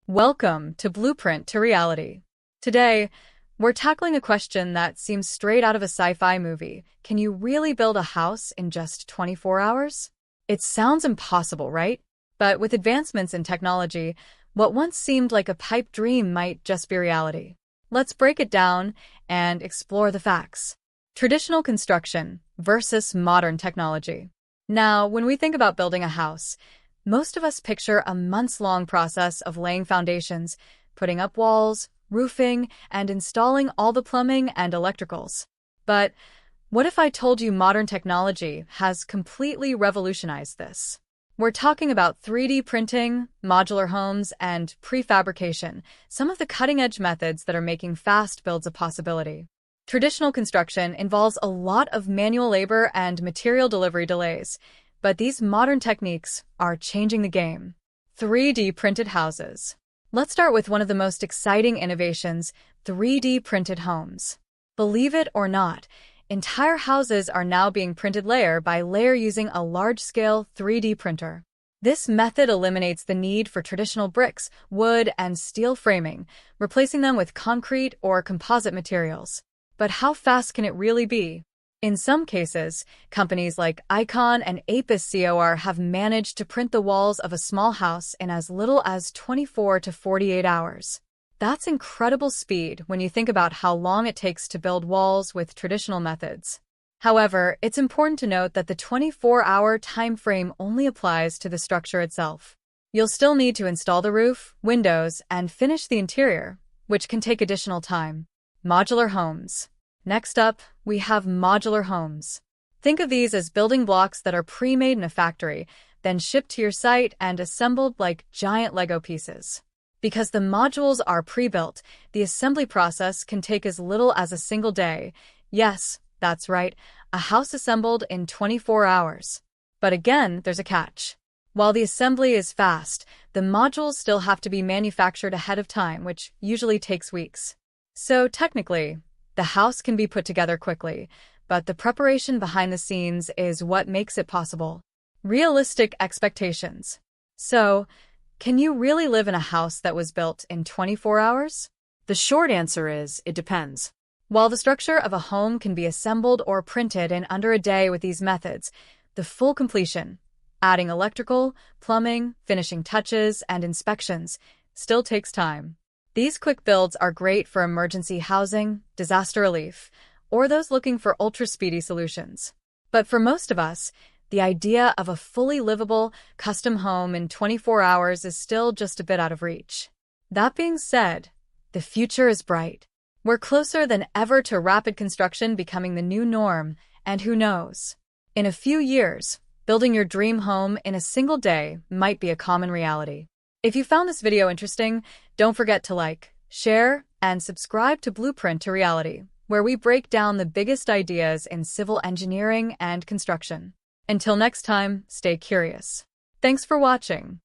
Welcome to Blueprint to Reality. Today, we're tackling a question that seems straight out of a sci-fi movie. Can you really build a house in just 24 hours? It sounds impossible, right? But with advancements in technology, what once seemed like a pipe dream might just be reality. Let's break it down and explore the facts. Traditional construction versus modern technology. Now, when we think about building a house, most of us picture a months-long process of laying foundations, putting up walls, roofing, and installing all the plumbing and electricals. But what if I told you modern technology has completely revolutionized this? We're talking about 3D printing, modular homes, and prefabrication, some of the cutting-edge methods that are making fast builds a possibility. Traditional construction involves a lot of manual labor and material delivery delays, but these modern techniques are changing the game. 3D printed houses. Let's start with one of the most exciting innovations, 3D printed homes. Believe it or not, entire houses are now being printed layer by layer using a large-scale 3D printer. This method eliminates the need for traditional bricks, wood, and steel framing, replacing them with concrete or composite materials. But how fast can it really be? In some cases, companies like Icon and Apis COR have managed to print the walls of a small house in as little as 24 to 48 hours. That's incredible speed when you think about how long it takes to build walls with traditional methods. However, it's important to note that the 24-hour time frame only applies to the structure itself. You'll still need to install the roof, windows, and finish the interior, which can take additional time. Modular homes. Next up, we have modular homes. Think of these as building blocks that are pre-made in a factory, then shipped to your site and assembled like giant Lego pieces. Because the modules are pre-built, the assembly process can take as little as a single day. Yes, that's right, a house assembled in 24 hours. But again, there's a catch. While the assembly is fast, the modules still have to be manufactured ahead of time, which usually takes weeks. So technically, the house can be put together quickly, but the preparation behind the scenes is what makes it possible. Realistic expectations. So, can you really live in a house that was built in 24 hours? The short answer is, it depends. While the structure of a home can be assembled or printed in under a day with these methods, the full completion, adding electrical, plumbing, finishing touches, and inspections, still takes time. These quick builds are great for emergency housing, disaster relief, or those looking for ultra-speedy solutions. But for most of us, the idea of a fully livable, custom home in 24 hours is still just a bit out of reach. That being said, the future is bright. We're closer than ever to rapid construction becoming the new norm, and who knows? In a few years, building your dream home in a single day might be a common reality. If you found this video interesting, don't forget to like, share, and subscribe to Blueprint to Reality, where we break down the biggest ideas in civil engineering and construction. Until next time, stay curious. Thanks for watching.